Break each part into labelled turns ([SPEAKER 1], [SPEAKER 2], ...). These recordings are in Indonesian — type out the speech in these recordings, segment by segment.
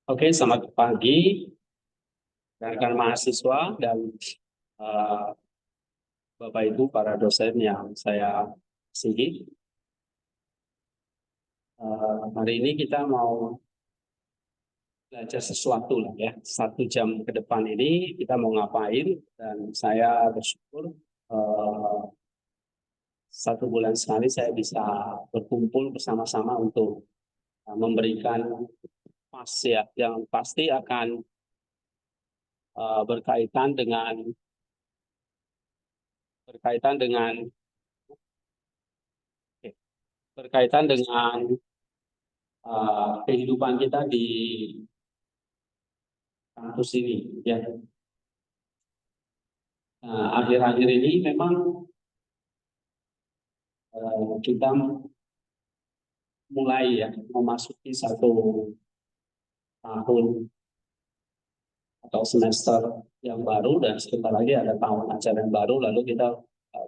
[SPEAKER 1] Oke, selamat pagi rekan mahasiswa dan eh, Bapak Ibu para dosen yang saya kasihi. Hari ini kita mau belajar sesuatu lah ya. 1 jam ke depan ini kita mau ngapain dan saya bersyukur 1 bulan sekali saya bisa berkumpul bersama-sama untuk memberikan pas ya yang pasti akan berkaitan dengan berkaitan dengan oke, berkaitan dengan kehidupan kita di kampus ini ya. Nah, akhir-akhir ini memang kita mulai ya memasuki 1 tahun atau semester yang baru dan sebentar lagi ada tahun ajaran baru, lalu kita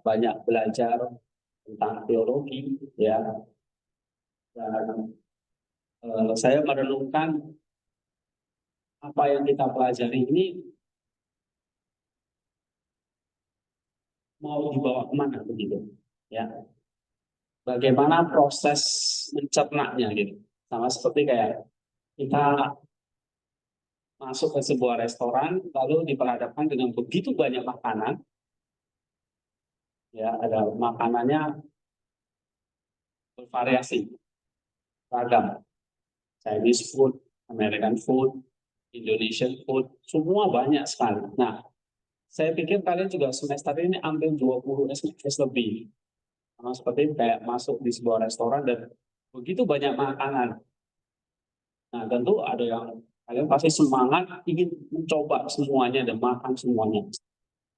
[SPEAKER 1] banyak belajar tentang teologi ya. Dan saya merenungkan apa yang kita pelajari ini mau dibawa kemana begitu ya. Bagaimana proses mencernanya gitu. Sama seperti kayak kita masuk ke sebuah restoran lalu diperhadapkan dengan begitu banyak makanan ya, ada makanannya bervariasi ragam, Chinese food, American food, Indonesian food, semua banyak sekali. Nah, saya pikir kalian juga semester ini ambil 20 SKS lebih. Sama seperti kayak masuk di sebuah restoran dan begitu banyak makanan. Nah, tentu ada yang kalian pasti semangat ingin mencoba semuanya dan makan semuanya.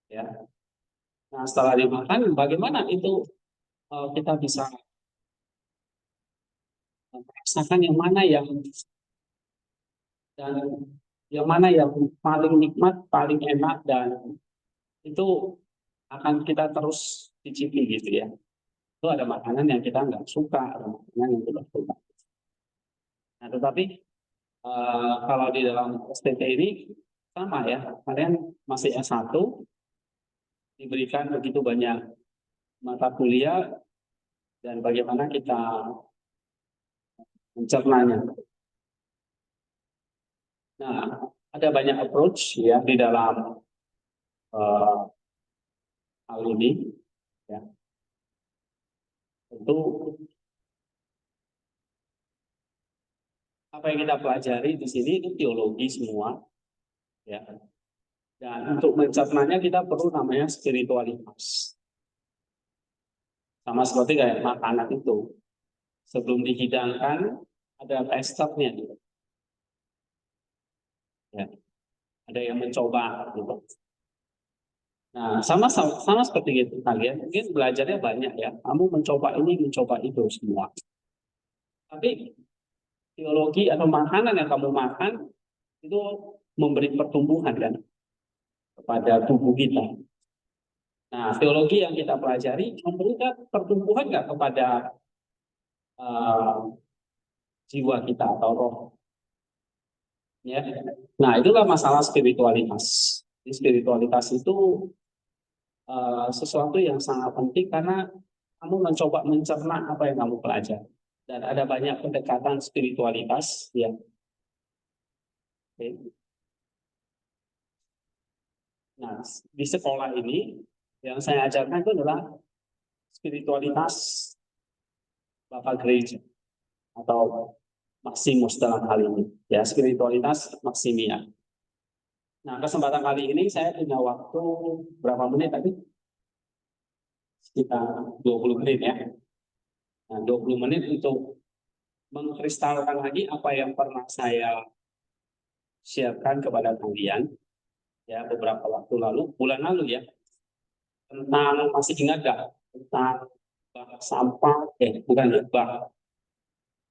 [SPEAKER 1] Ya. Nah, setelah dimakan, bagaimana itu kita bisa merasakan yang mana dan yang mana yang paling nikmat, paling enak dan itu akan kita terus cicipi gitu ya. Itu ada makanan yang kita nggak suka, ada makanan yang kita suka. Nah, tetapi kalau di dalam STT ini sama ya, kalian masih S1 diberikan begitu banyak mata kuliah dan bagaimana kita mencernanya. Nah, ada banyak approach ya di dalam uh, hal ini. Ya. Tentu apa yang kita pelajari di sini itu teologi semua. Ya. Dan untuk mencernanya kita perlu namanya spiritualitas. Sama seperti kayak makanan itu. Sebelum dihidangkan ada testernya. Ya. Ada yang mencoba gitu. Nah, sama seperti itu kalian mungkin belajarnya banyak ya. Kamu mencoba ini, mencoba itu semua. Tapi teologi atau makanan yang kamu makan itu memberi pertumbuhan kan kepada tubuh kita. Nah, teologi yang kita pelajari memberikan pertumbuhan nggak kepada uh, jiwa kita atau roh. Ya. Nah, itulah masalah spiritualitas. Jadi, spiritualitas itu sesuatu yang sangat penting karena kamu mencoba mencerna apa yang kamu pelajari. Dan ada banyak pendekatan spiritualitas ya. Oke. Nah, di sekolah ini yang saya ajarkan itu adalah spiritualitas Bapak Gereja atau Maximus dalam hal ini. Ya, spiritualitas Maximia. Nah, kesempatan kali ini saya punya waktu berapa menit tadi? Sekitar 20 menit ya. Nah, 20 menit untuk mengkristalkan lagi apa yang pernah saya sharekan kepada kalian ya beberapa waktu lalu, bulan lalu ya, tentang masih ingat gak tentang bak sampah, bukan ya, bak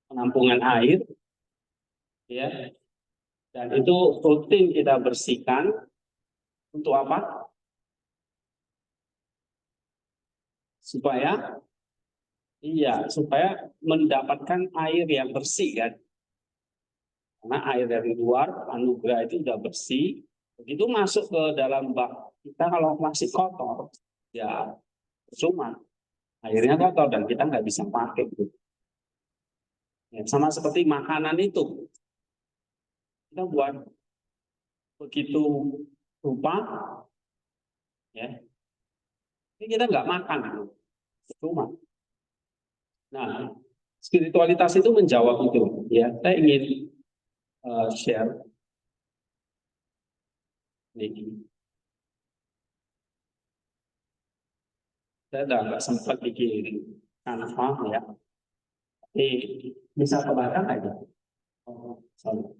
[SPEAKER 1] penampungan air ya, dan itu rutin kita bersihkan untuk apa? Supaya iya, supaya mendapatkan air yang bersih kan. Karena air dari luar, anugerah itu sudah bersih. Begitu masuk ke dalam bak kita, kalau masih kotor, ya cuma airnya kotor dan kita nggak bisa pakai. Gitu. Ya, sama seperti makanan itu, kita buat begitu rupa, ya, ini kita nggak makan, gitu. Cuma. Nah, spiritualitas itu menjawab itu. Ya, saya ingin share ini. Saya udah nggak sempat bikin kanva ya. Bisa kebaca nggak ya? Oh, sorry.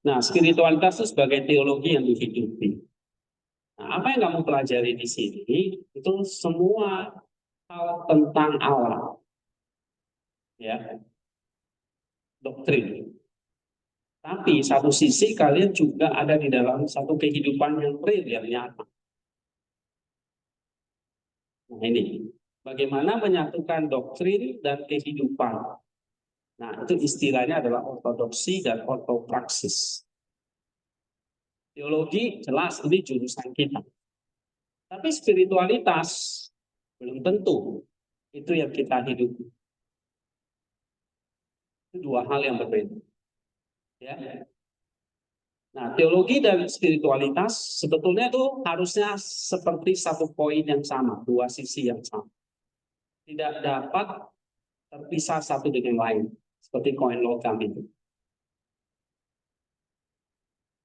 [SPEAKER 1] Nah, spiritualitas itu sebagai teologi yang dihidupi. Nah, apa yang kamu pelajari di sini itu semua hal tentang Allah, ya, doktrin. Tapi satu sisi kalian juga ada di dalam satu kehidupan yang real, yang nyata. Nah, ini bagaimana menyatukan doktrin dan kehidupan. Nah, itu istilahnya adalah ortodoksi dan ortopraksis. Teologi jelas ini jurusan kita. Tapi spiritualitas belum tentu itu yang kita hidupi. Itu dua hal yang berbeda. Ya. Nah, teologi dan spiritualitas sebetulnya itu harusnya seperti satu poin yang sama, dua sisi yang sama. Tidak dapat terpisah satu dengan lain, seperti koin logam itu.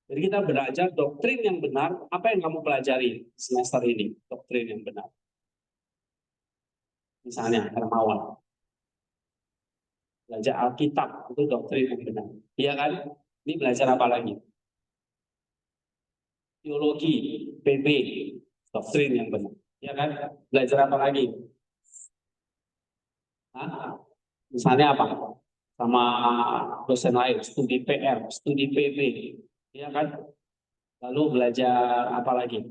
[SPEAKER 1] Jadi kita belajar doktrin yang benar. Apa yang kamu pelajari semester ini? Doktrin yang benar. Misalnya Hermawan. Belajar Alkitab, itu doktrin yang benar. Iya kan? Ini belajar apa lagi? Teologi, PB, doktrin yang benar. Iya kan? Belajar apa lagi? Hah? Misalnya apa? Sama dosen lain, studi PR, studi PB. Iya kan? Lalu belajar apa lagi?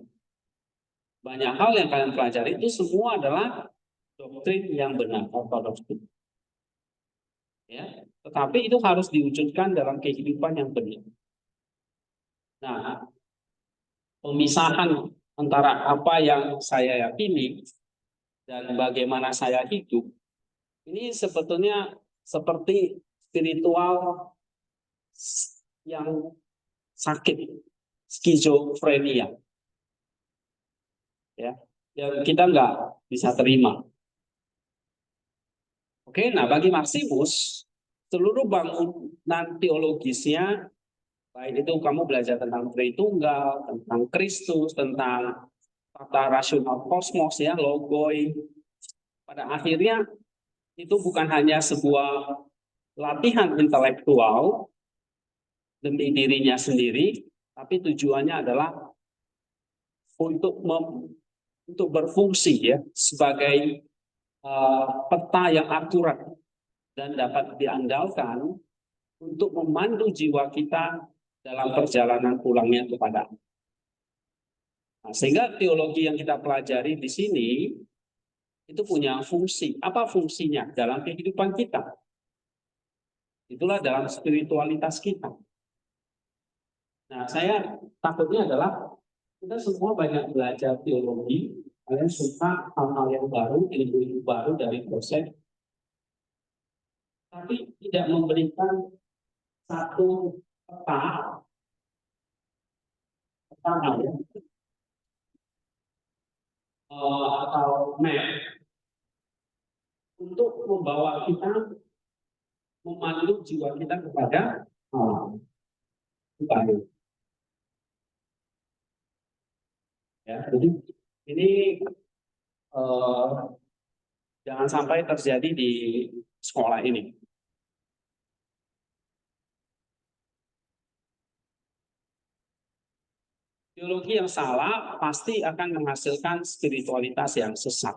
[SPEAKER 1] Banyak hal yang kalian pelajari itu semua adalah doktrin yang benar, ortodoksi. Ya, tetapi itu harus diwujudkan dalam kehidupan yang benar. Nah, pemisahan antara apa yang saya yakini dan bagaimana saya hidup ini sebetulnya seperti spiritual yang sakit, skizofrenia, ya, yang kita nggak bisa terima. Oke, nah bagi Maximus, seluruh bangunan teologisnya, baik itu kamu belajar tentang Tritunggal, tentang Kristus, tentang tata rasional kosmos, ya, logoi, pada akhirnya itu bukan hanya sebuah latihan intelektual demi dirinya sendiri, tapi tujuannya adalah untuk untuk berfungsi, ya, sebagai peta yang akurat dan dapat diandalkan untuk memandu jiwa kita dalam perjalanan pulangnya kepada Allah. Nah, sehingga teologi yang kita pelajari di sini itu punya fungsi. Apa fungsinya dalam kehidupan kita? Itulah dalam spiritualitas kita. Nah, saya takutnya adalah kita semua banyak belajar teologi, kalian suka hal-hal yang baru, ilmu-ilmu baru dari dosen, tapi tidak memberikan satu peta, ya, atau map untuk membawa kita, memandu jiwa kita kepada Tuhan. Ya, jadi ini jangan sampai terjadi di sekolah ini. Teologi yang salah pasti akan menghasilkan spiritualitas yang sesat.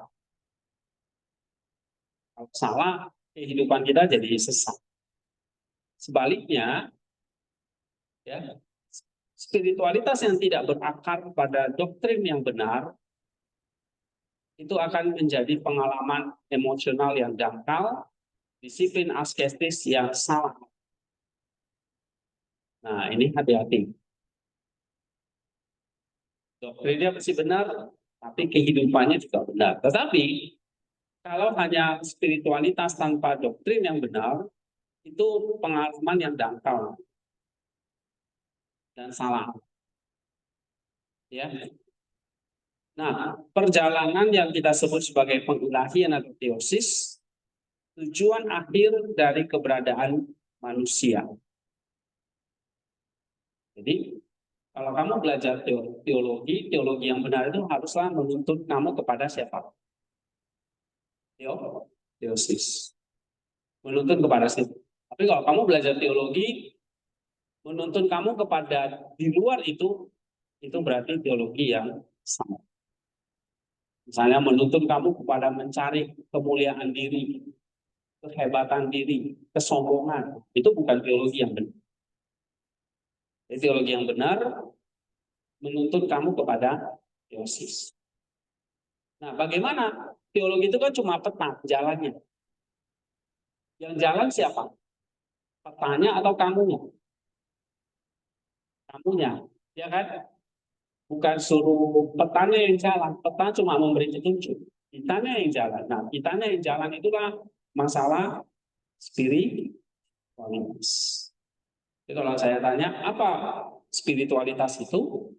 [SPEAKER 1] Kalau salah, kehidupan kita jadi sesat. sebaliknya, ya, spiritualitas yang tidak berakar pada doktrin yang benar itu akan menjadi pengalaman emosional yang dangkal, disiplin asketis yang salah. Nah, ini hati-hati. Doktrinnya pasti benar, tapi kehidupannya juga benar. Tetapi kalau hanya spiritualitas tanpa doktrin yang benar, itu pengalaman yang dangkal dan salah. Ya. Nah, perjalanan yang kita sebut sebagai pengilahian atau teosis, tujuan akhir dari keberadaan manusia. Jadi, kalau kamu belajar teologi, teologi yang benar itu haruslah menuntut kamu kepada siapa? Teosis. Menuntut kepada siapa? Tapi kalau kamu belajar teologi, menuntun kamu kepada di luar itu berarti teologi yang sama. Misalnya menuntun kamu kepada mencari kemuliaan diri, kehebatan diri, kesombongan, itu bukan teologi yang benar. Jadi, teologi yang benar menuntun kamu kepada teosis. Nah, bagaimana? Teologi itu kan cuma peta jalannya. Yang jalan siapa? Petanya atau kamunya? Kamunya, ya kan? Bukan suruh petanya yang jalan, peta cuma memberi petunjuk. Kitanya yang jalan. Nah, kitanya yang jalan itulah masalah spiritualitas. Jadi kalau saya tanya, apa spiritualitas itu?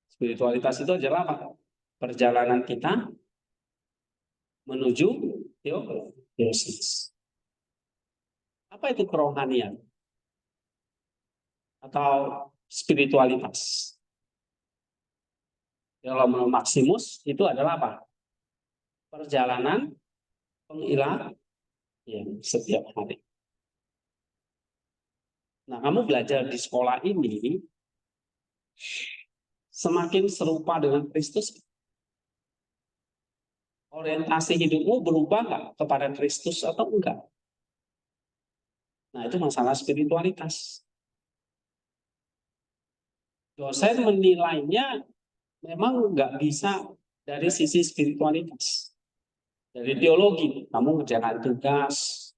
[SPEAKER 1] Spiritualitas itu adalah apa? Perjalanan kita menuju teosis. Apa itu kerohanian? Atau spiritualitas? Kalau menurut Maximus, itu adalah apa? Perjalanan pengilahian setiap hari. Nah, kamu belajar di sekolah ini semakin serupa dengan Kristus. Orientasi hidupmu berubah nggak kepada Kristus atau enggak? Nah, itu masalah spiritualitas. Dosen menilainya memang nggak bisa dari sisi spiritualitas. Dari teologi, kamu mengerjakan tugas,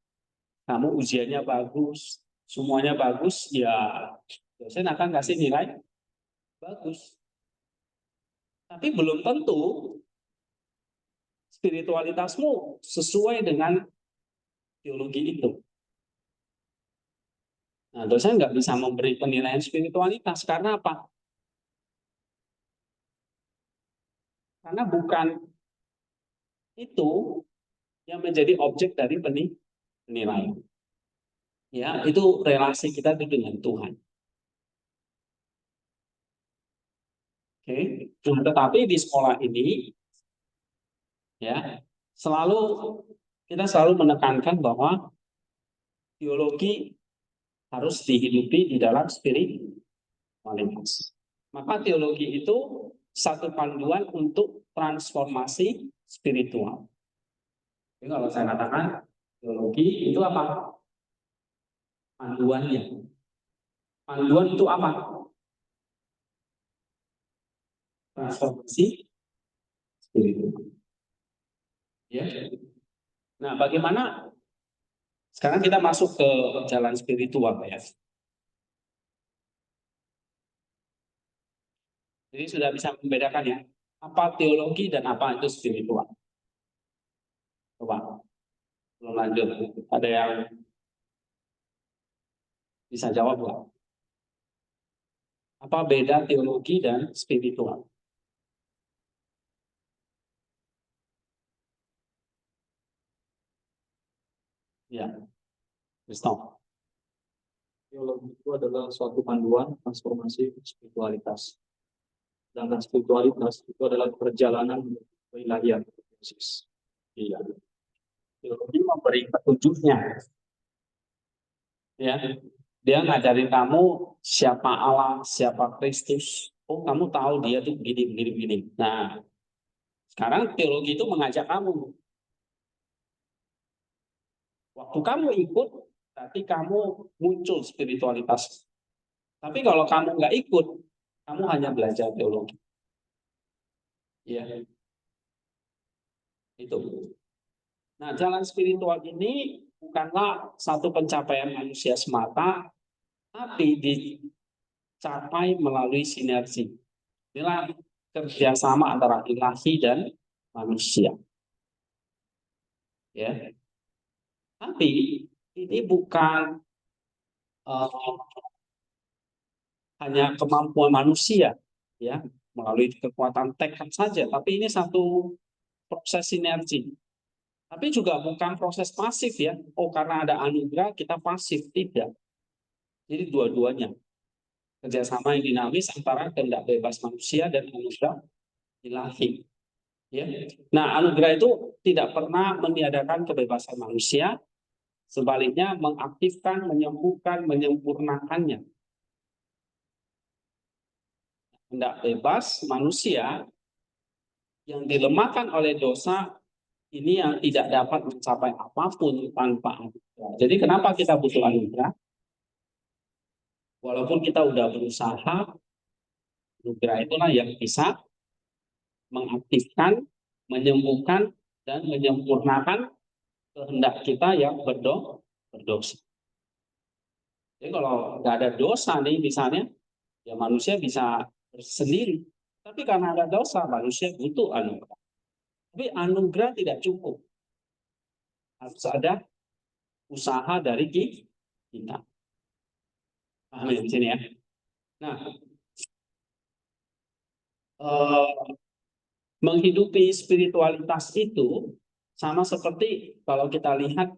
[SPEAKER 1] kamu ujiannya bagus, semuanya bagus, ya dosen akan kasih nilai bagus. Tapi belum tentu spiritualitasmu sesuai dengan teologi itu. Nah, dosen nggak bisa memberi penilaian spiritualitas karena apa? Karena bukan itu yang menjadi objek dari penilaian. Ya, itu relasi kita dengan Tuhan. Oke, nah, tetapi di sekolah ini, ya, kita selalu menekankan bahwa teologi harus dihidupi di dalam spiritualitas. Maka teologi itu satu panduan untuk transformasi spiritual. Jadi kalau saya katakan teologi itu apa? Panduannya. Panduan itu apa? Transformasi spiritual. Ya. Nah, bagaimana? Sekarang kita masuk ke jalan spiritual, ya. Jadi sudah bisa membedakan ya, apa teologi dan apa itu spiritual. Coba, belum lanjut. Ada yang bisa jawab nggak? Apa beda teologi dan spiritual? Ya, stop.
[SPEAKER 2] Teologi itu adalah suatu panduan transformasi spiritualitas. Sedangkan spiritualitas itu adalah perjalanan keilahian.
[SPEAKER 1] Iya. Teologi memberi petunjuknya. Ya, dia ngajarin kamu siapa Allah, siapa Kristus. Oh, kamu tahu dia tuh begini, begini, begini. Nah, sekarang teologi itu mengajak kamu Waktu kamu ikut, berarti kamu muncul spiritualitas. Tapi kalau kamu nggak ikut, kamu hanya belajar teologi. Ya, itu. Nah, jalan spiritual ini bukanlah satu pencapaian manusia semata, tapi dicapai melalui sinergi. Inilah kerjasama antara ilahi dan manusia. Ya, tapi ini bukan hanya kemampuan manusia, ya, melalui kekuatan tekad saja, tapi ini satu proses sinergi. Tapi juga bukan proses pasif ya. Oh, karena ada anugerah kita pasif, tidak. Jadi dua-duanya kerjasama yang dinamis antara kehendak bebas manusia dan anugerah ilahi. Ya. Nah, anugerah itu tidak pernah meniadakan kebebasan manusia, sebaliknya mengaktifkan, menyembuhkan, menyempurnakannya. Kehendak bebas manusia yang dilemahkan oleh dosa ini yang tidak dapat mencapai apapun tanpa anugerah. Jadi kenapa kita butuh anugerah? Walaupun kita udah berusaha, anugerah itulah yang bisa mengaktifkan, menyembuhkan, dan menyempurnakan kehendak kita yang berdosa. Jadi kalau nggak ada dosa nih misalnya, ya manusia bisa sendiri. Tapi karena ada dosa, manusia butuh anugerah. Tapi anugerah tidak cukup. Harus ada usaha dari kita. Paham ya di sini ya? Nah, menghidupi spiritualitas itu sama seperti kalau kita lihat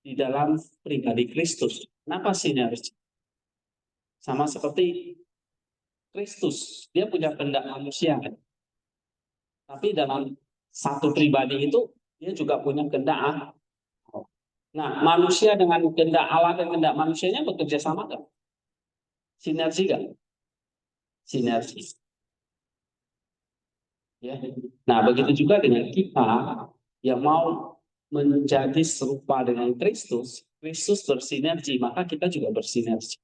[SPEAKER 1] di dalam pribadi Kristus. Kenapa sinergi? Sama seperti Kristus, dia punya kehendak manusia kan? Tapi dalam satu pribadi itu dia juga punya kehendak Allah. Nah, manusia dengan kehendak Allah dan kehendak manusianya bekerja sama kan? Sinergi kan? Sinergi. Ya. Nah, begitu juga dengan kita yang mau menjadi serupa dengan Kristus, Kristus bersinergi, maka kita juga bersinergi.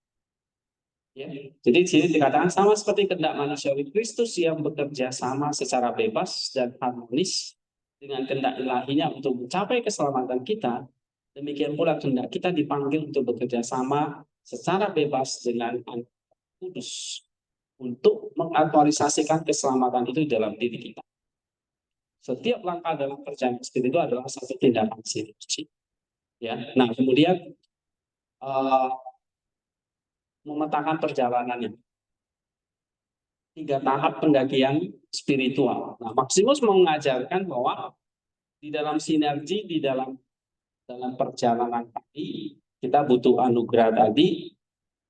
[SPEAKER 1] Ya. Jadi di sini dikatakan sama seperti kehendak manusiawi Kristus yang bekerja sama secara bebas dan harmonis dengan kehendak ilahinya untuk mencapai keselamatan kita, demikian pula kehendak kita dipanggil untuk bekerja sama secara bebas dengan Anak Kudus untuk mengaktualisasikan keselamatan itu dalam diri kita. Setiap langkah dalam perjalanan spirit itu adalah satu tindakan sinergi. Ya. Nah, kemudian memetakan perjalanannya. 3 tahap pendakian spiritual. Nah, Maximus mengajarkan bahwa di dalam sinergi, di dalam perjalanan tadi, kita butuh anugerah tadi,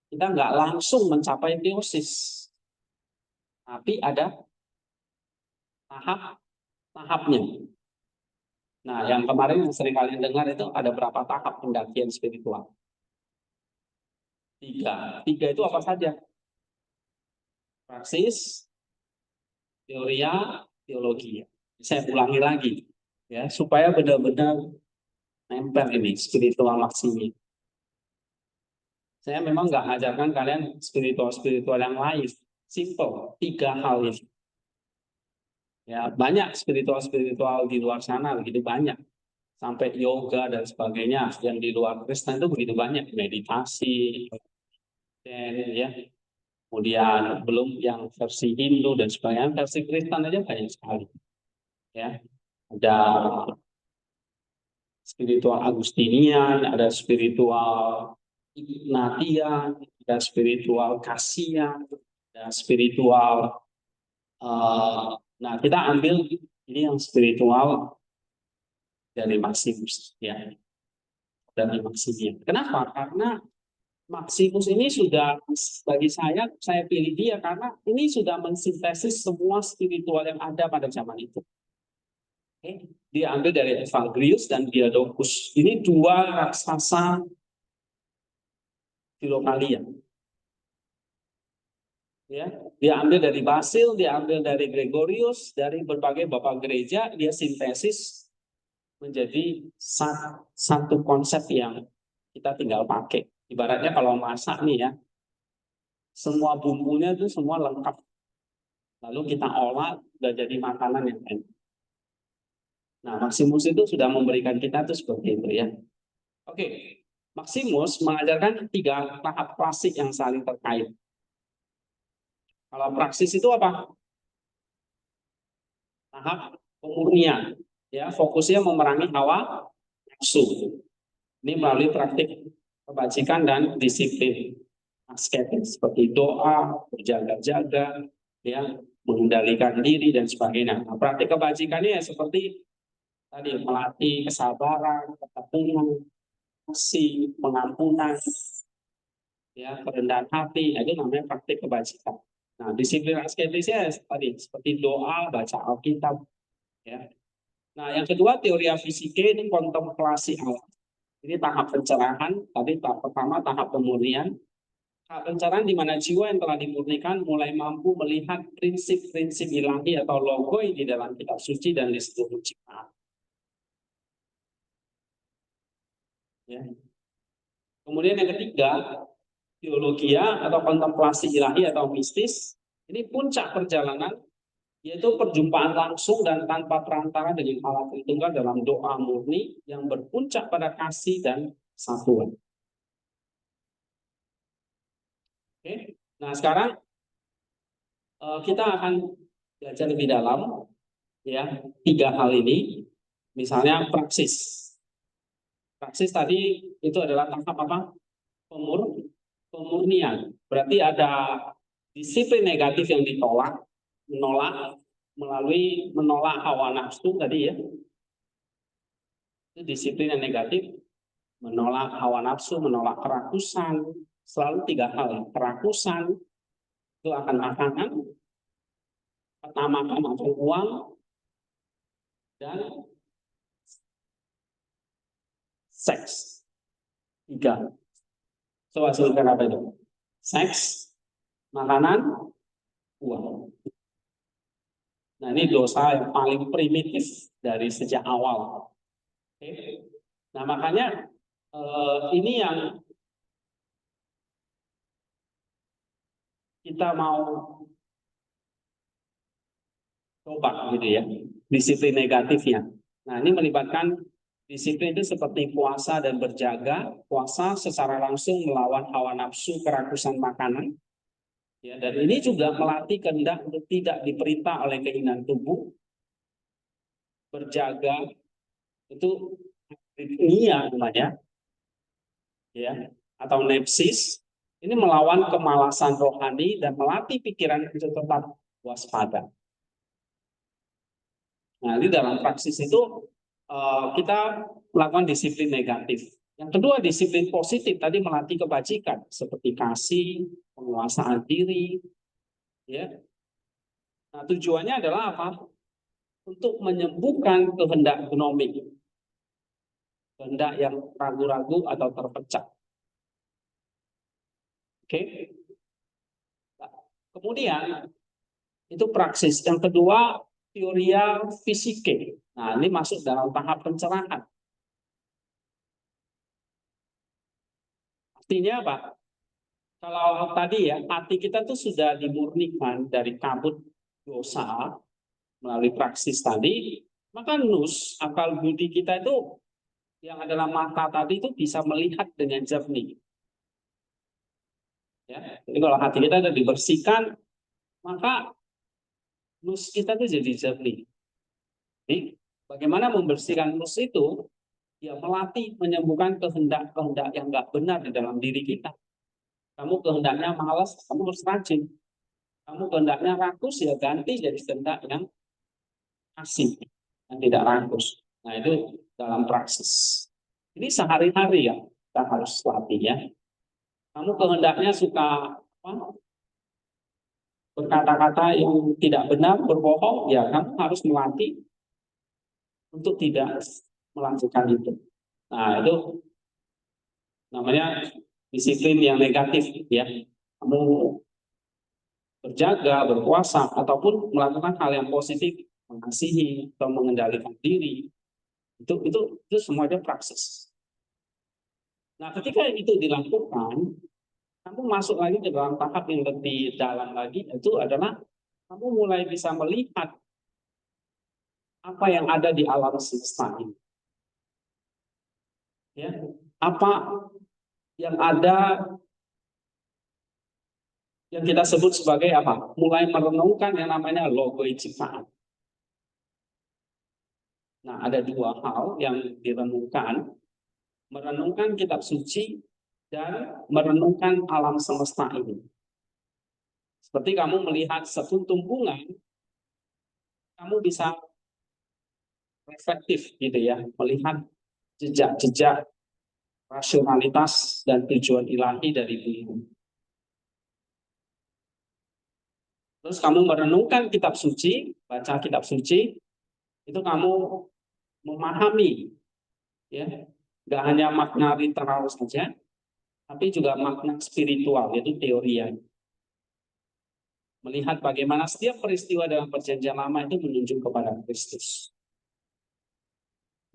[SPEAKER 1] kita nggak langsung mencapai teosis. Tapi ada tahapnya. Nah, yang kemarin yang sering kalian dengar itu ada berapa tahap pendakian spiritual? 3. 3 itu apa saja? Praksis, teoria, teologi. Saya ulangi lagi ya supaya benar-benar nempel ini spiritual maksimal. Saya memang nggak ajarkan kalian spiritual yang lain, simple 3 hal ini. Ya banyak spiritual di luar sana begitu banyak, sampai yoga dan sebagainya yang di luar Kristen itu begitu banyak, meditasi, dan ya kemudian belum yang versi Hindu dan sebagainya, versi Kristen aja banyak sekali. Ya, ada spiritual Agustinian, ada spiritual Ignatian, ada spiritual Kasian, ada spiritual. Nah, kita ambil ini yang spiritual dari Maximus, ya, dari Maximus. Kenapa? Karena Maximus ini sudah, bagi saya pilih dia karena ini sudah mensintesis semua spiritual yang ada pada zaman itu. Dia ambil dari Evagrius dan Diadokus. Ini 2 raksasa Filokalia. Ya, dia ambil dari Basil, dia ambil dari Gregorius, dari berbagai bapak gereja, dia sintesis menjadi satu konsep yang kita tinggal pakai. Ibaratnya kalau masak nih ya, semua bumbunya itu semua lengkap. Lalu kita olah, udah jadi makanan yang enak. Nah, Maximus itu sudah memberikan kita itu seperti itu ya. Oke, Maximus mengajarkan 3 tahap klasik yang saling terkait. Kalau praksis itu apa? Tahap pemurnian, ya, fokusnya memerangi hawa nafsu. Ini melalui praktik kebajikan dan disiplin asketis seperti doa, berjaga-jaga, ya, mengendalikan diri dan sebagainya. Nah, praktik kebajikannya ya seperti tadi melatih kesabaran, ketekunan, kasih, pengampunan, ya, kerendahan hati. Nah, itu namanya praktik kebajikan. Nah, disiplin asketisnya tadi seperti doa, baca Alkitab, ya. Nah, yang kedua teori fisike ini kontemplasi alam. Ini tahap pencerahan. Tadi tahap pertama tahap pemurnian. Tahap pencerahan di mana jiwa yang telah dimurnikan mulai mampu melihat prinsip-prinsip ilahi atau logoi di dalam kitab suci dan di seluruh ciptaan. Ya. Kemudian yang ketiga, teologia atau kontemplasi ilahi atau mistis. Ini puncak perjalanan, yaitu perjumpaan langsung dan tanpa perantara dengan Allah Tritunggal dalam doa murni yang berpuncak pada kasih dan kesatuan. Oke. Nah, sekarang kita akan belajar lebih dalam ya 3 hal ini. Misalnya praksis. Praksis tadi itu adalah tahap apa? Pemurnian. Berarti ada disiplin negatif yang ditolak, menolak melalui menolak hawa nafsu tadi ya. Itu disiplin yang negatif, menolak hawa nafsu, menolak kerakusan. Selalu 3 hal ya. Kerakusan itu akan-akangan, ketamakan atau uang, dan seks. 3. Coba sebutkan apa itu? Seks, makanan, uang. Nah, ini dosa yang paling primitif dari sejak awal. Oke. Nah, makanya ini yang kita mau coba gitu ya, disiplin negatifnya. Nah, ini melibatkan disiplin itu seperti puasa dan berjaga. Puasa secara langsung melawan hawa nafsu, kerakusan makanan. Ya, dan ini juga melatih kehendak untuk tidak diperintah oleh keinginan tubuh. Berjaga itu nia namanya, ya, atau nepsis. Ini melawan kemalasan rohani dan melatih pikiran untuk tetap waspada. Nah, ini dalam praksis itu kita melakukan disiplin negatif. Yang kedua, disiplin positif tadi melatih kebajikan seperti kasih, penguasaan diri, ya. Nah, tujuannya adalah apa? Untuk menyembuhkan kehendak gnomik, kehendak yang ragu-ragu atau terpecah. Oke. Nah, kemudian itu praksis. Yang kedua, teoria fisike. Nah, ini masuk dalam tahap pencerahan. Artinya apa? Kalau tadi ya, hati kita tuh sudah dimurnikan dari kabut dosa melalui praksis tadi, maka nus, akal budi kita itu yang adalah mata tadi itu bisa melihat dengan jernih. Ya, jadi kalau hati kita sudah dibersihkan, maka nus kita tuh jadi jernih. Jadi, bagaimana membersihkan nus itu? Ya melatih menyembuhkan kehendak-kehendak yang nggak benar di dalam diri kita. Kamu kehendaknya malas, kamu harus rajin. Kamu kehendaknya rakus, ya ganti jadi kehendak yang asing, yang tidak rakus. Nah, itu dalam praksis. Ini sehari-hari ya, kita harus latih ya. Kamu kehendaknya suka berkata-kata yang tidak benar, berbohong, ya kamu harus melatih untuk tidak melanjutkan itu. Nah, itu namanya disiplin yang negatif ya. Kamu berjaga, berpuasa, ataupun melakukan hal yang positif, mengasihi atau mengendalikan diri. Itu semuanya praksis. Nah, ketika itu dilakukan, kamu masuk lagi ke dalam tahap yang lebih dalam lagi, itu adalah kamu mulai bisa melihat apa yang ada di alam semesta ini. Ya, apa yang ada yang kita sebut sebagai apa? Mulai merenungkan yang namanya logoi ciptaan. Nah, ada dua hal yang direnungkan, merenungkan kitab suci dan merenungkan alam semesta ini. Seperti kamu melihat sekuntum bunga, kamu bisa reflektif gitu ya, melihat jejak-jejak rasionalitas dan tujuan ilahi dari bunga. Terus kamu merenungkan kitab suci, baca kitab suci, itu kamu memahami, ya, nggak hanya makna literal saja, tapi juga makna spiritual, yaitu teorian. Melihat bagaimana setiap peristiwa dalam perjanjian lama itu menunjuk kepada Kristus.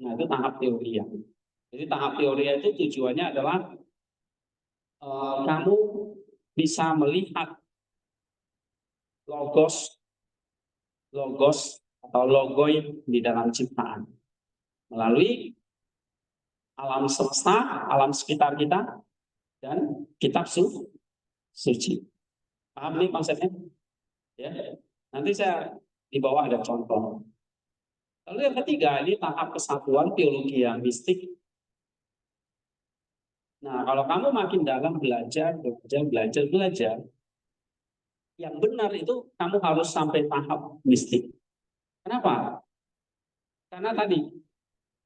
[SPEAKER 1] Nah, itu tahap teorian. Jadi tahap teorian itu tujuannya adalah kamu bisa melihat logos atau logoi di dalam ciptaan melalui alam semesta, alam sekitar kita, dan kitab suci. Paham nih konsepnya? Ya. Nanti saya di bawah ada contoh. Lalu yang ketiga, ini tahap kesatuan teologi yang mistik. Nah, kalau kamu makin dalam belajar, yang benar itu kamu harus sampai tahap mistik. Kenapa? Karena tadi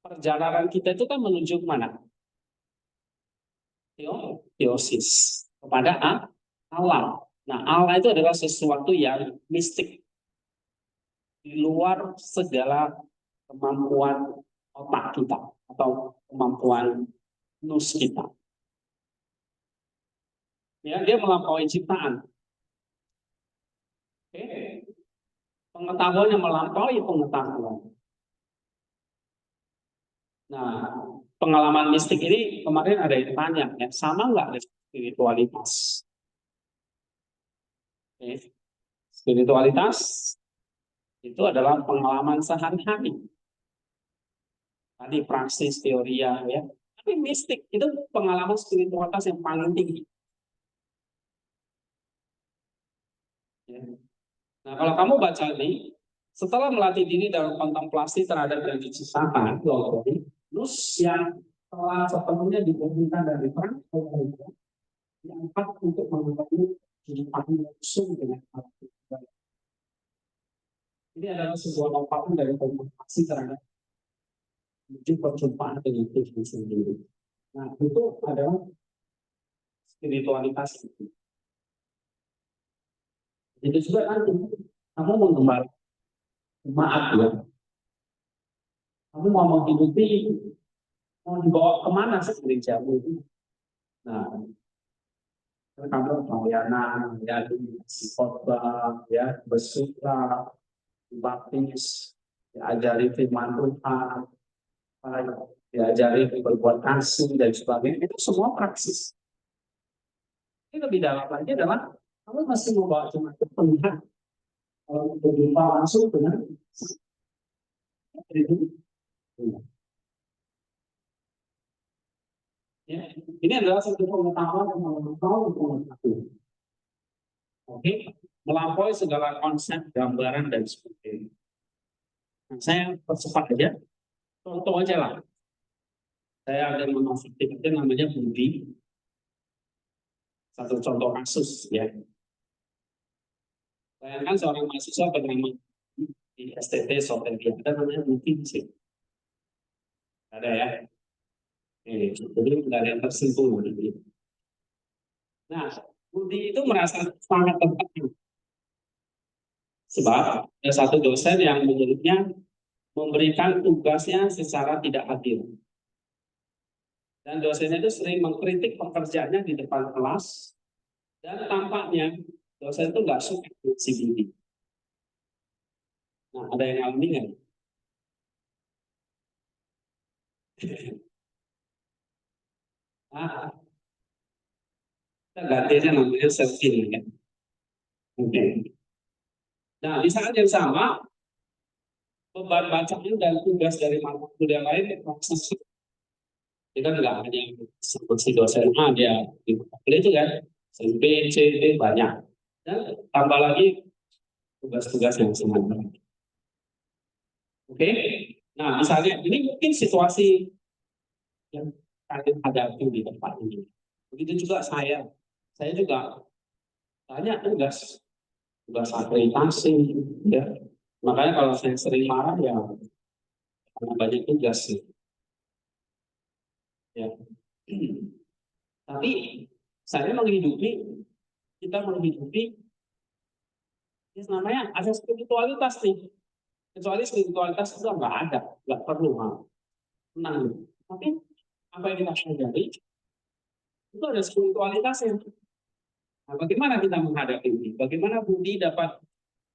[SPEAKER 1] perjalanan kita itu kan menuju mana? Teosis, kepada Allah. Nah, Allah itu adalah sesuatu yang mistik, di luar segala kemampuan otak kita atau kemampuan nus kita. Ya, dia melampaui ciptaan. Oke. Pengetahuan yang melampaui pengetahuan. Nah, pengalaman mistik ini kemarin ada yang tanya, ya, sama nggak dengan spiritualitas? Oke. Spiritualitas itu adalah pengalaman sehari-hari. Tadi praksis, teoria, ya. Tapi mistik itu pengalaman spiritualitas yang paling tinggi. Ya. Nah, kalau kamu baca ini, setelah melatih diri dalam kontemplasi terhadap yang diciptakan, terus yang telah sepenuhnya diberikan dari Tuhan, diangkat untuk mengetahui kehidupan langsung dengan Allah. Ini adalah sebuah lompatan dari kontemplasi terhadap menuju perjumpaan dengan Tuhan sendiri. Nah, itu adalah spiritualitas itu. Itu juga nanti kamu mengembal jemaat ya. Kamu mau menghidupi, mau dibawa kemana sih gerejamu itu? Nah, kamu pelayanan, ya, di khotbah, ya, bersuka, baptis, diajari firman Tuhan, diajari berbuat kasih dan sebagainya. Itu semua praksis. Ini lebih dalam lagi adalah kamu masih membawa jemaat itu melihat berjumpa langsung dengan ya, ini adalah satu pengetahuan yang melampaui pengetahuan. Oke, melampaui segala konsep, gambaran dan sebagainya. Nah, saya percepat aja, contoh aja lah. Saya ada memasuk itu namanya Budi. Satu contoh kasus ya. Bayangkan seorang mahasiswa bernama di STT Soteria, ada namanya Budi sih. Ada ya. Jadi tidak ada yang tersentuh. Nah, Budi itu merasa sangat tertekan. Sebab ada satu dosen yang menurutnya memberikan tugasnya secara tidak adil. Dan dosennya itu sering mengkritik pekerjaannya di depan kelas, dan tampaknya dosen itu nggak suka dengan si Budi. Nah, ada yang alami nggak? Nah, kita ganti aja namanya self-healing ya. Oke. Nah, di saat yang sama, beban bacaan dan tugas dari mata kuliah lain proses itu kan nggak hanya seperti dosen A dia di mata kuliah itu kan, B, C, D banyak. Dan tambah lagi tugas-tugas yang sebenarnya. Oke, nah misalnya ini mungkin situasi yang kalian hadapi di tempat ini. Begitu juga saya juga banyak tugas akreditasi, ya. Makanya kalau saya sering marah ya karena banyak tugas, ya. Tapi saya kita menghidupi, ini namanya ada spiritualitas nih. Kecuali spiritualitas itu nggak ada, nggak perlu tenang. Tapi apa yang kita pelajari itu ada spiritualitasnya. Nah, bagaimana kita menghadapi ini? Bagaimana Budi dapat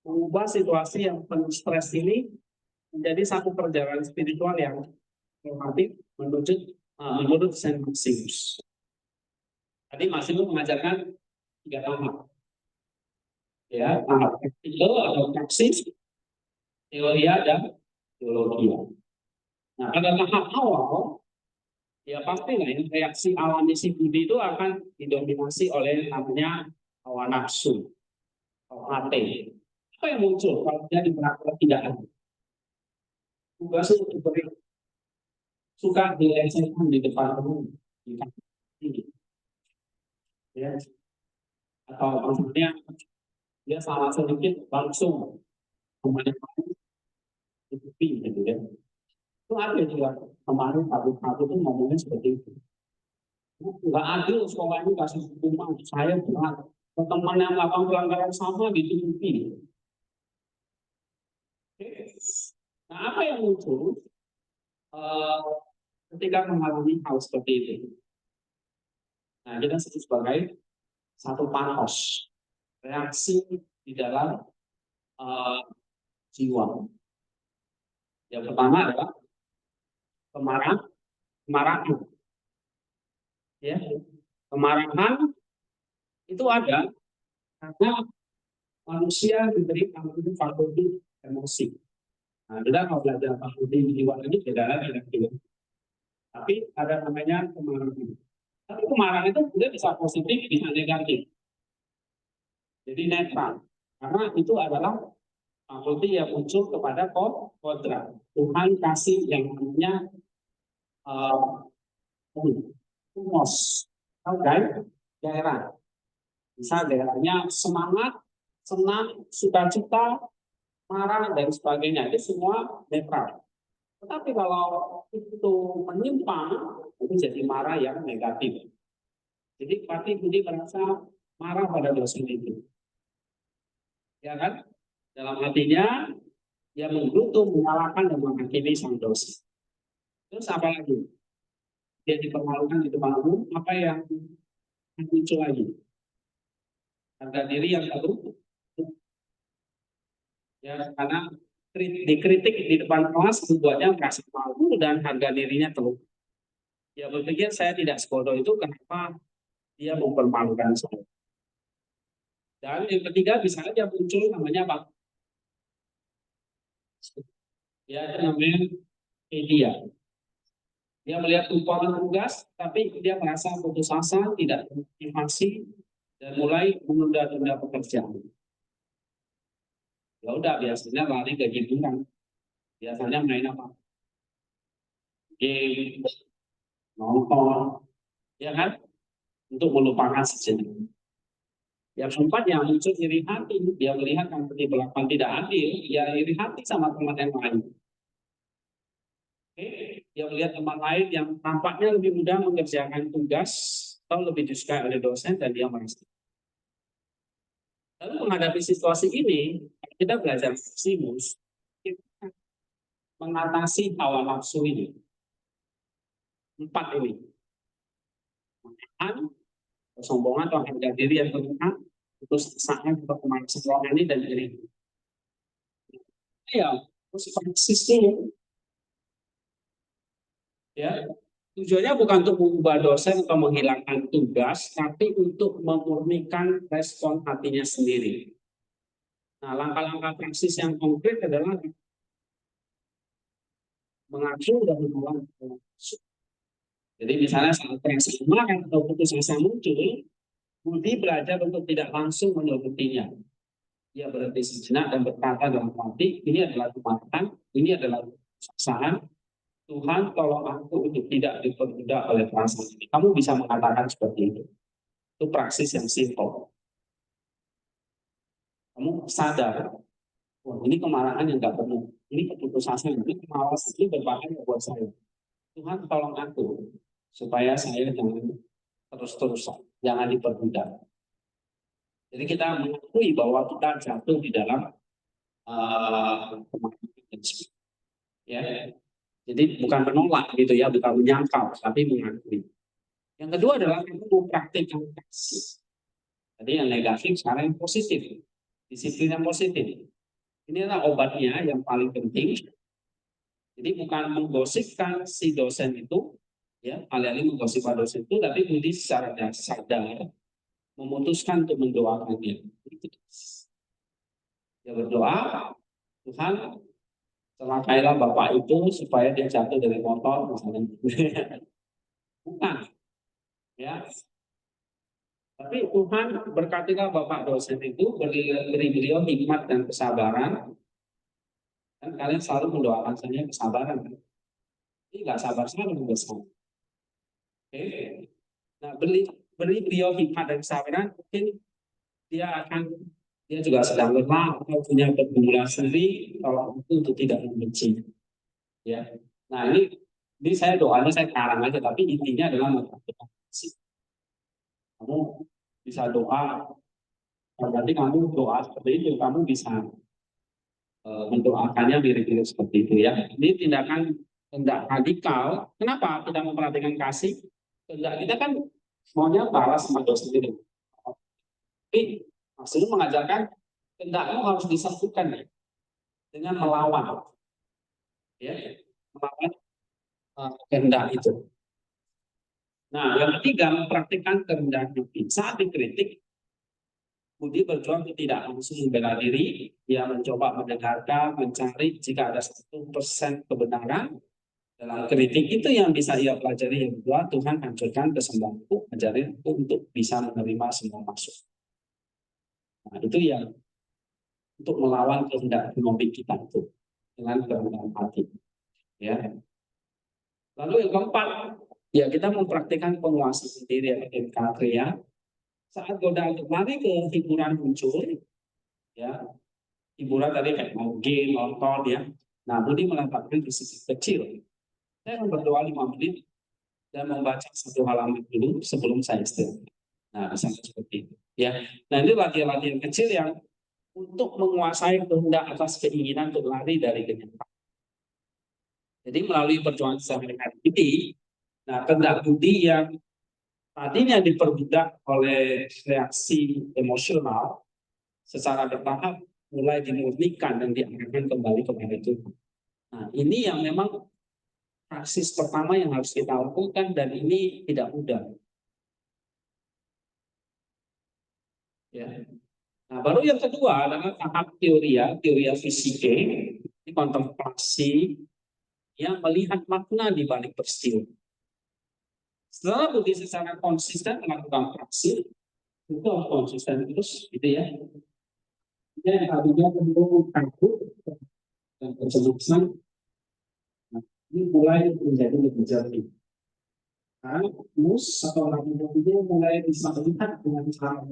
[SPEAKER 1] mengubah situasi yang penuh stres ini menjadi satu perjalanan spiritual yang normatif menurut Saint Maximus. Tadi Maximus mengajarkan 3 tahap. Ya, tahap praktikal atau praksis, teoria dan teologi. Nah, pada tahap awal, ya pastilah ya, reaksi alami si Budi itu akan didominasi oleh namanya hawa nafsu, HT. Apa yang muncul kalau dia diperlakukan tidak adil? Tugas itu diberi suka dilecehkan di depan umum, ya, atau maksudnya dia salah sedikit langsung kemana-mana gitu ya. Itu ada juga kemarin Pak itu ngomongnya seperti itu. Nggak adil sekolah ini kasih hukuman saya berat. Teman yang melakukan pelanggaran sama ditutupi. Nah, apa yang muncul ketika mengalami hal seperti itu? Nah, kita sebut sebagai satu patos, reaksi di dalam jiwa. Yang pertama adalah kemarahan. Ya, kemarahan itu ada karena manusia diberi namanya fakulti emosi. Nah, kita kalau belajar fakulti jiwa ini beda lagi dengan. Tapi ada namanya kemarahan. Tapi kemarahan itu bisa positif, bisa negatif. Jadi netral. Karena itu adalah fakulti yang muncul kepada kodrat. Tuhan kasih yang namanya humos, daerah. Bisa daerahnya semangat, senang, sukacita, marah, dan sebagainya. Itu semua netral. Tetapi kalau itu menyimpang, itu jadi marah yang negatif. Jadi pasti Budi merasa marah pada dosen itu. Ya kan? Dalam hatinya, dia menggerutu, menyalahkan, dan menghakimi sang dosen. Terus apa lagi? Dia dipermalukan di depan umum, apa yang muncul lagi? Harga diri yang tertutup. Ya, karena dikritik di depan kelas membuatnya merasa malu dan harga dirinya terluka. Ya berpikir saya tidak sebodoh itu, kenapa dia mempermalukan saya. Dan yang ketiga bisa aja muncul namanya apa? Ya itu namanya media. Dia melihat tumpuan tugas, tapi dia merasa putus asa, tidak termotivasi, dan mulai menunda-tunda pekerjaan. Ya udah biasanya lari ke hiburan. Biasanya main apa? Game, nonton, ya kan? Untuk melupakan sejenak. Yang keempat yang muncul iri hati, dia melihat yang diperlakukan tidak adil, ya iri hati sama teman yang lain. Oke, dia melihat teman lain yang tampaknya lebih mudah mengerjakan tugas atau lebih disukai oleh dosen dan dia merasa. Lalu menghadapi situasi ini, kita belajar Maximus, kita mengatasi hawa nafsu ini. 4 ini. Kesombongan atau harga diri yang berlebihan, terus saat atau kemalasan ini dan diri. Ya, terus praksis ini Ya, tujuannya bukan untuk mengubah dosen atau menghilangkan tugas, tapi untuk memurnikan respon hatinya sendiri. Nah, langkah-langkah praksis yang konkret adalah mengacu dan menolak. Jadi misalnya saat perasaan marah atau putus asa muncul, Budi belajar untuk tidak langsung menurutinya. Dia berhenti sejenak dan berkata dalam hati, ini adalah kemarahan, ini adalah kesusahan. Tuhan tolong aku untuk tidak diperbudak oleh perasaan ini. Kamu bisa mengatakan seperti itu. Itu praksis yang simple. Kamu sadar, oh, ini kemarahan yang nggak penuh. Ini keputusasaan, ini kemalasan, ini berbahaya buat saya. Tuhan tolong aku supaya saya jangan terus-terusan, jangan diperbudak. Jadi kita mengakui bahwa kita jatuh di dalam kemarahan, ya. Jadi bukan menolak gitu ya, bukan menyangkal, tapi mengakui. Yang kedua adalah kita mempraktikkan kasih. Jadi yang negatif sekarang yang positif, disiplin yang positif. Ini adalah obatnya yang paling penting. Jadi bukan menggosipkan si dosen itu, ya, alih-alih menggosipkan dosen itu, tapi Budi secara sadar memutuskan untuk mendoakannya. Dia berdoa, Tuhan celakailah bapak itu supaya dia jatuh dari motor, misalnya. Bukan, ya. Tapi Tuhan berkatilah bapak dosen itu, beri beliau hikmat dan kesabaran. Dan kalian selalu mendoakan saya kesabaran. Ini nggak sabar-sabar besar. Oke. Nah, beri beliau hikmat dan kesabaran, mungkin dia juga sedang lemah atau punya pergumulan sendiri, kalau itu untuk tidak membenci. Ya. Nah, ini saya doanya saya karang aja, tapi intinya adalah mengatakan kasih. Kamu bisa doa, berarti kamu doa seperti itu, kamu bisa mendoakannya mirip-mirip seperti itu ya. Ini tindak radikal. Kenapa kita memperhatikan kasih? Tindak kita kan maunya balas sama dosa sendiri. Tapi maksudnya mengajarkan tindakanmu harus disatukan ya, dengan melawan, ya, melawan kehendak itu. Nah, yang ketiga mempraktikkan kerendahan hati. Saat dikritik, Budi berjuang untuk tidak langsung membela diri, dia mencoba mendengarkan, mencari jika ada 1% kebenaran dalam kritik itu yang bisa ia pelajari. Yang kedua, Tuhan hancurkan kesombonganku, ajarin aku untuk bisa menerima semua maksud. Nah, itu yang untuk melawan kehendak ekonomi kita itu dengan kerendahan hati. Ya. Lalu yang keempat, ya kita mempraktikkan penguasa sendiri atau MK saat godaan untuk lari ke hiburan muncul, ya hiburan tadi kayak mau game, nonton ya. Nah, Budi meletakkan di sisi kecil. Saya berdoa 5 menit dan membaca satu halaman dulu sebelum saya istirahat. Nah, misalnya seperti itu. Ya, nah ini latihan-latihan kecil yang untuk menguasai kehendak atas keinginan untuk lari dari kenyataan. Jadi melalui perjuangan sehari-hari ini, nah kehendak Budi yang tadinya diperbudak oleh reaksi emosional secara bertahap mulai dimurnikan dan diarahkan kembali kepada Tuhan. Nah, ini yang memang praksis pertama yang harus kita lakukan dan ini tidak mudah. Ya. Nah, baru yang kedua adalah tahap teoria fisike, ini kontemplasi yang melihat makna di balik peristiwa. Setelah Budi secara konsisten melakukan praksi, itu konsisten terus, gitu ya. Yang tadinya tentu takut dan kecemasan, nah, ini mulai menjadi lebih jernih. Karena mus atau lagu-lagunya mulai bisa melihat dengan cara.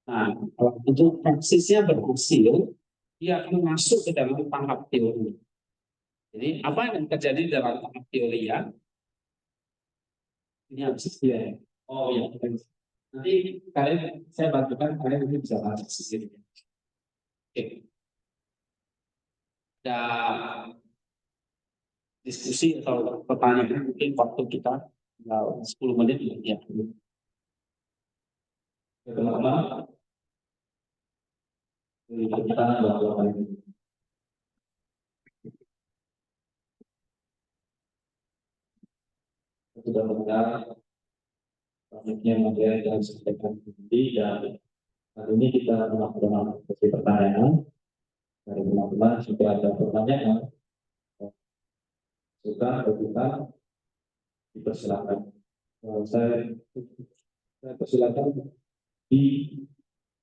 [SPEAKER 1] Nah, kalau untuk praksisnya berhasil, dia akan masuk ke dalam tahap teori. Jadi apa yang terjadi dalam tahap teori ya? Ini harus ya. Oh ya, nanti kalian saya bantukan kalian ini bisa baca sendiri. Oke. Dan diskusi atau pertanyaan mungkin waktu kita 10 menit ya. Teman-teman, kita bahwa
[SPEAKER 2] sudah mendengar banyaknya materi yang disampaikan tadi, dan hari ini kita melakukan sesi pertanyaan dari teman-teman. Jika ada pertanyaan, suka atau bukan, dipersilakan. Saya persilakan di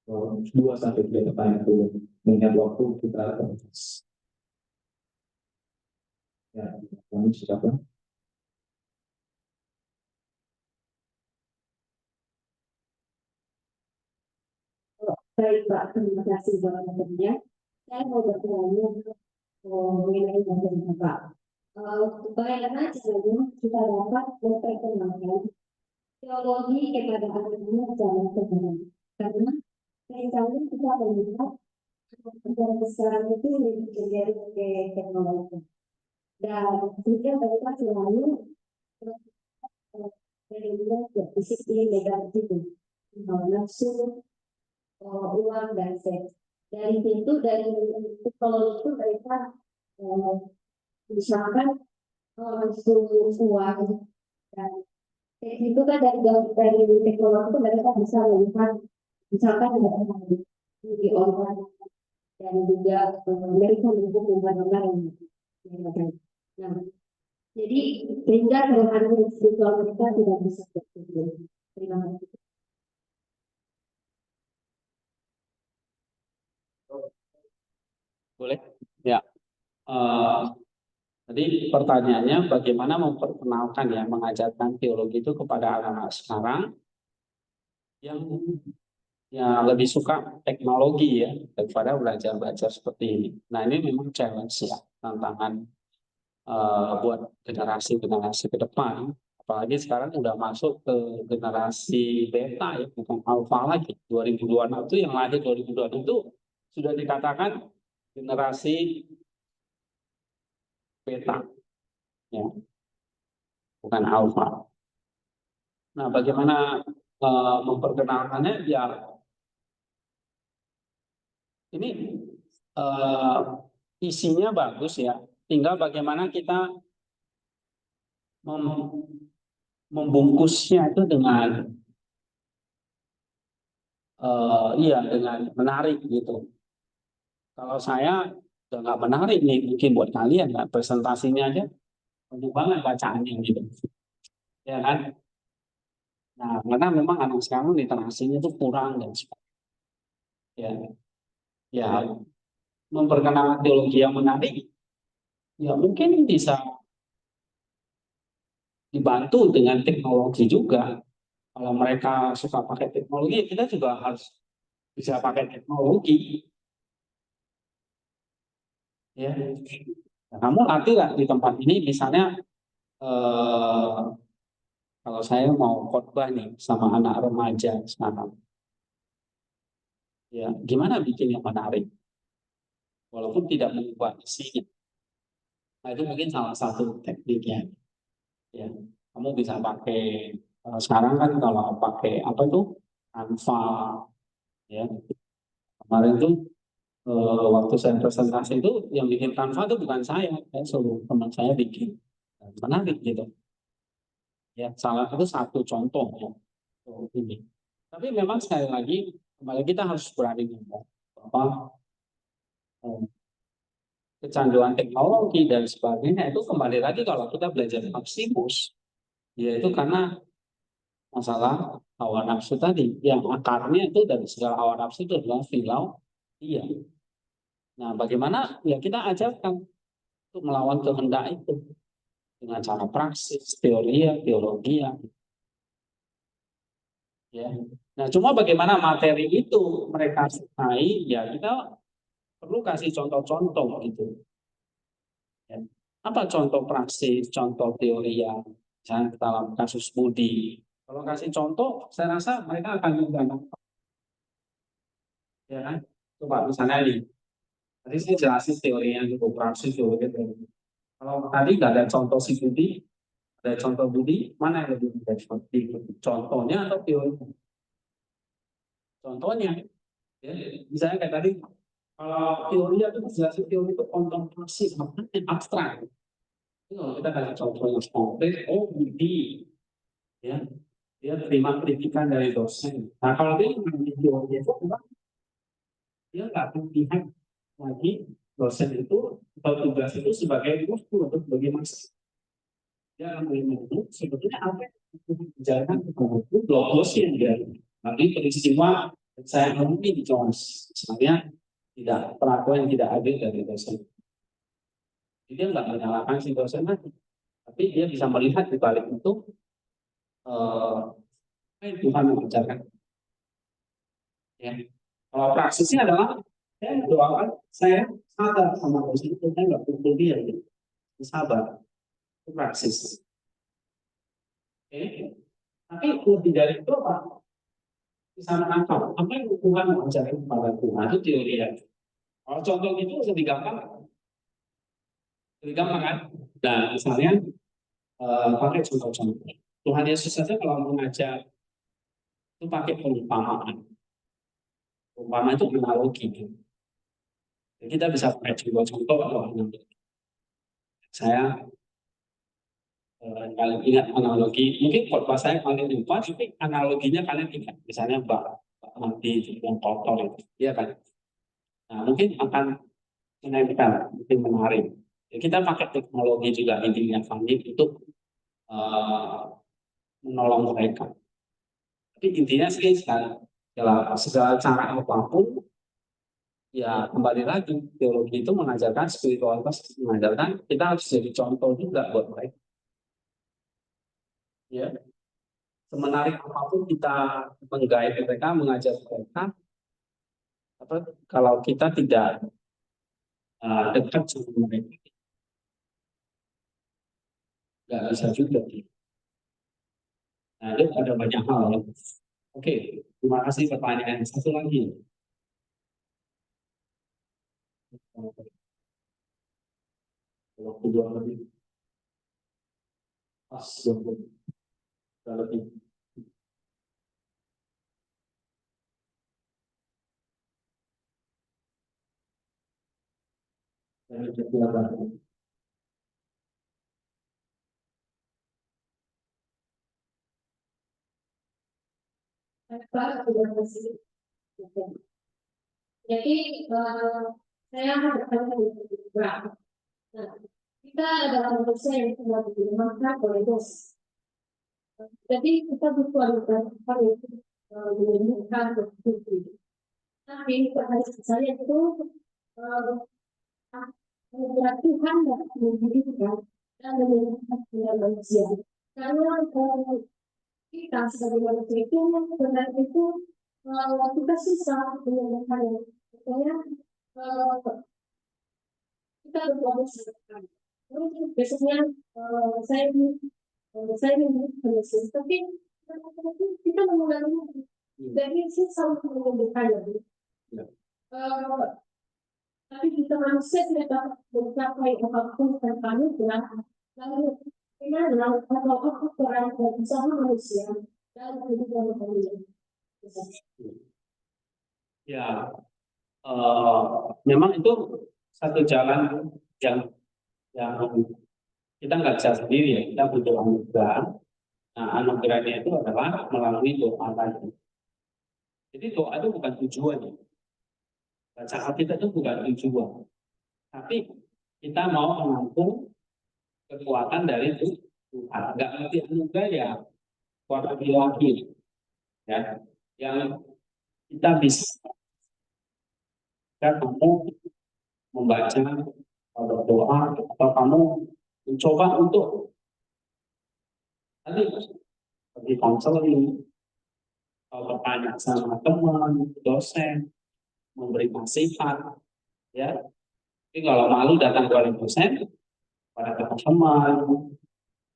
[SPEAKER 2] 2 sampai 3 pertanyaan dulu. Mengingat waktu kita terbatas. Ya, kami silakan.
[SPEAKER 3] Baik Pak, terima kasih jawabannya. Saya mau bertanya mengenai materi Pak. Bagaimana caranya kita dapat memperkenalkan teologi kepada anak-anak zaman sekarang? Karena seringkali kita melihat anak sekarang itu lebih cenderung ke teknologi. Dan juga mereka selalu melihat fisik ini negatif itu, nafsu, uang dan seks. Dari situ, dari teknologi itu mereka misalkan nafsu uang dan seks itu kan dari teknologi itu mereka bisa melihat misalkan di online dan juga mereka mendukung barang-barang yang baik. Nah, jadi sehingga kerohanian spiritual mereka tidak bisa bertumbuh. Terima kasih.
[SPEAKER 1] Boleh? Ya. Tadi pertanyaannya bagaimana memperkenalkan ya, mengajarkan teologi itu kepada anak-anak sekarang yang lebih suka teknologi ya daripada belajar seperti ini. Nah ini memang challenge ya, tantangan buat generasi ke depan. Apalagi sekarang udah masuk ke generasi beta ya, bukan alpha lagi. 2026 itu yang lahir 2026 itu sudah dikatakan generasi beta, ya, bukan alpha. Nah, bagaimana memperkenalkannya? Ya, ini isinya bagus ya. Tinggal bagaimana kita membungkusnya itu dengan dengan menarik gitu. Kalau saya udah nggak menarik nih, mungkin buat kalian nggak, presentasinya aja banyak banget bacaannya gitu, ya kan? Nah, karena memang anak sekarang literasinya itu kurang dan ya, ya memperkenalkan teologi yang menarik, ya mungkin bisa dibantu dengan teknologi juga. Kalau mereka suka pakai teknologi, kita juga harus bisa pakai teknologi. Ya, nah, kamu latih di tempat ini, misalnya kalau saya mau khotbah nih sama anak remaja sekarang, ya gimana bikin yang menarik, walaupun tidak mengubah isinya. Nah itu mungkin salah satu tekniknya. Ya, kamu bisa pakai sekarang kan kalau pakai apa itu Canva, ya kemarin tuh waktu saya presentasi itu yang bikin Canva itu bukan saya suruh teman saya bikin. Menarik gitu. Ya, salah itu satu contoh ya. Ini. Tapi memang sekali lagi kembali kita harus berani ngomong bahwa kecanduan teknologi dan sebagainya itu kembali lagi kalau kita belajar Maximus, yaitu karena masalah hawa nafsu tadi, yang akarnya itu dari segala hawa nafsu itu adalah filau. Iya. Nah, bagaimana ya kita ajarkan untuk melawan kehendak itu dengan cara praksis, teologi ya. Nah, cuma bagaimana materi itu mereka sukai, ya kita perlu kasih contoh-contoh gitu. Ya. Apa contoh praksis, contoh teori yang misalnya dalam kasus Budi. Kalau kasih contoh, saya rasa mereka akan menggunakan. Ya kan? Coba misalnya nih, tadi saya jelasin teorinya cukup praksis teori. Kalau tadi nggak ada contoh si Budi, ada contoh Budi, mana yang lebih mudah seperti contohnya atau teorinya? Contohnya, ya, misalnya kayak tadi, kalau teori itu jelasin teori itu kontemplasi, maknanya abstrak. Kalau kita kasih contoh yang konkret, oh Budi Ya, dia terima kritikan dari dosen. Nah, kalau dia mengambil teori itu, dia nggak melihat lagi dosen itu atau tugas itu sebagai waktu untuk bagaimana dia akan melihat sebetulnya apa yang dijalankan itu blogos yang dia nanti peristiwa saya mungkin di Jones sebenarnya tidak perlakuan yang tidak adil dari dosen. Jadi dia nggak menyalahkan si dosen lagi, tapi dia bisa melihat di balik itu apa yang Tuhan mengajarkan. Ya. Kalau praksisnya adalah saya doakan saya sabar sama dosen itu, saya nggak pukul dia, gitu. Sabar, itu praksis. Oke. Tapi lebih dari itu apa? Bisa menangkap apa yang Tuhan mengajarkan kepada Tuhan itu teori ya. Kalau contoh itu lebih gampang kan? Nah, misalnya pakai contoh-contoh. Tuhan Yesus saja kalau mengajar itu pakai perumpamaan. Perumpamaan itu analogi. Jadi kita bisa pakai contoh-contoh atau analogi. Saya kalian ingat analogi, mungkin khotbah saya kalian lupa, tapi analoginya kalian ingat. Misalnya bak mandi yang kotor itu, iya kan? Nah, mungkin akan menempel, mungkin menarik. Ya, kita pakai teknologi juga intinya funding untuk menolong mereka. Tapi intinya sih segala cara apapun, ya kembali lagi teologi itu mengajarkan spiritualitas, mengajarkan kita harus jadi contoh juga buat mereka. Ya, semenarik apapun kita menggait mereka, mengajar mereka, apa kalau kita tidak dekat sama mereka, nggak bisa juga. Nah, itu ada banyak hal ya. Oke, terima kasih pertanyaan. Satu lagi. Waktu 2 menit. Pas 20 lebih. Dari jadwal.
[SPEAKER 3] Jadi saya bertanya berapa. Nah, kita dalam dosen yang sudah dimakan oleh dos. Jadi kita butuh ada hal itu menunjukkan begitu. Tapi perhatian saya itu Tuhan dapat memberikan dan memberikan kepada manusia. Karena kita sebagai manusia itu benar itu kita susah menemukan pokoknya kita berdoa sekali. Terus besoknya saya menulis, tapi kita mengulangi dari susah untuk menemukannya. Tapi kita manusia tidak dapat mencapai apapun tanpa Tuhan. Lalu gimana kalau aku kurang berusaha manusia dalam kehidupan manusia?
[SPEAKER 1] Ya, memang itu satu jalan yang kita nggak bisa sendiri ya, kita butuh anugerah. Nah, anugerahnya itu adalah melalui doa tadi. Jadi doa itu bukan tujuan ya. Baca Alkitab itu bukan tujuan. Tapi kita mau menampung kekuatan dari Tuhan. Nggak ngerti anugerah ya, kuat lagi. Ya, yang kita bisa kamu membaca atau berdoa atau kamu mencoba untuk tadi seperti konseling atau bertanya sama teman, dosen, memberi nasihat, ya. Tapi kalau malu datang kepada dosen, pada teman-teman,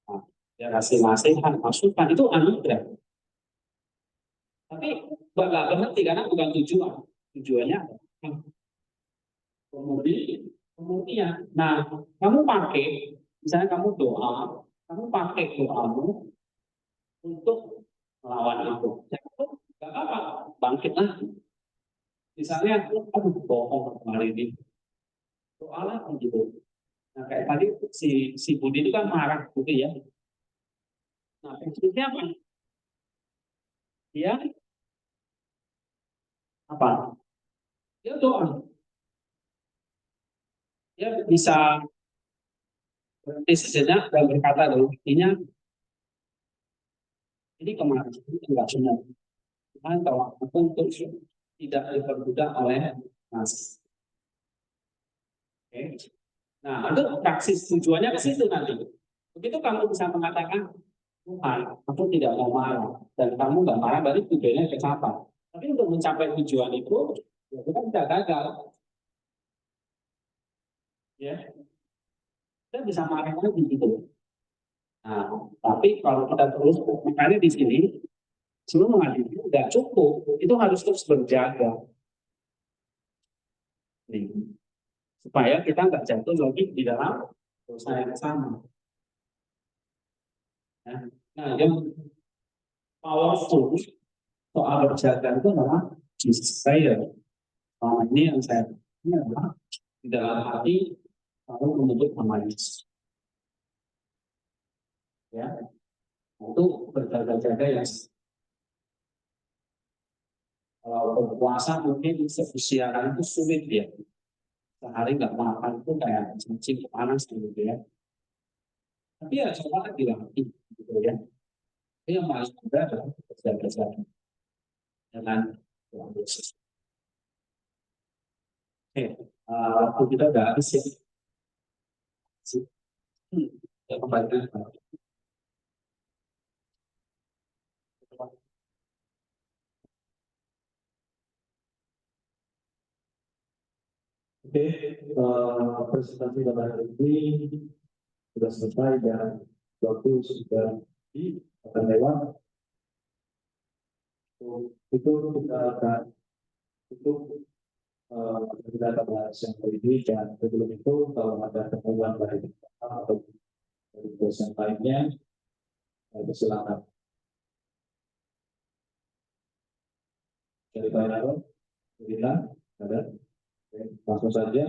[SPEAKER 1] nah, dia kasih nasihat, masukan itu anugerah. Tapi nggak berhenti karena bukan tujuan. Tujuannya kemudian, nah kamu pakai, misalnya kamu doa, kamu pakai doamu untuk melawan itu. Nggak apa-apa, bangkit lagi. Misalnya, aduh bohong kemarin ini, doa lagi gitu. Nah kayak tadi si Budi itu kan marah gitu ya. Nah, tekniknya apa? Dia apa? Dia doa. Dia bisa berhenti sejenak dan berkata dalam hatinya, ini kemarin itu enggak benar. Tuhan tahu aku untuk tidak diperbudak oleh nas. Oke. Nah, itu praksis tujuannya ke situ nanti. Begitu kamu bisa mengatakan, Tuhan, aku tidak mau marah, dan kamu nggak marah, berarti tujuannya tercapai. Tapi untuk mencapai tujuan itu, ya kita tidak gagal. Ya, kita bisa marah lagi gitu. Nah, tapi kalau kita terus, makanya di sini, sebelum mengadili, tidak cukup, itu harus terus berjaga. Nih, supaya kita nggak jatuh lagi di dalam dosa yang sama. Ya. Nah, yang powerful soal berjaga itu adalah Jesus prayer. Ini yang saya ini adalah di dalam hati lalu menyebut nama Yesus. Ya, itu berjaga-jaga yang kalau berpuasa mungkin siaran itu sulit ya. Sehari nggak makan itu kayak cacing panas gitu ya. Tapi ya coba dilatih gitu ya. Ini yang paling mudah adalah berjaga-jaga dengan Tuhan Yesus. Oke, waktu kita udah habis ya. Ya kembali.
[SPEAKER 2] Oke, presentasi pada hari ini sudah selesai dan waktu sudah akan lewat. Itu kita akan tutup kita akan bahas yang ini dan sebelum itu kalau ada temuan dari kita atau dari dosen lainnya, silakan. Dari Pak Naro, kita ada langsung saja.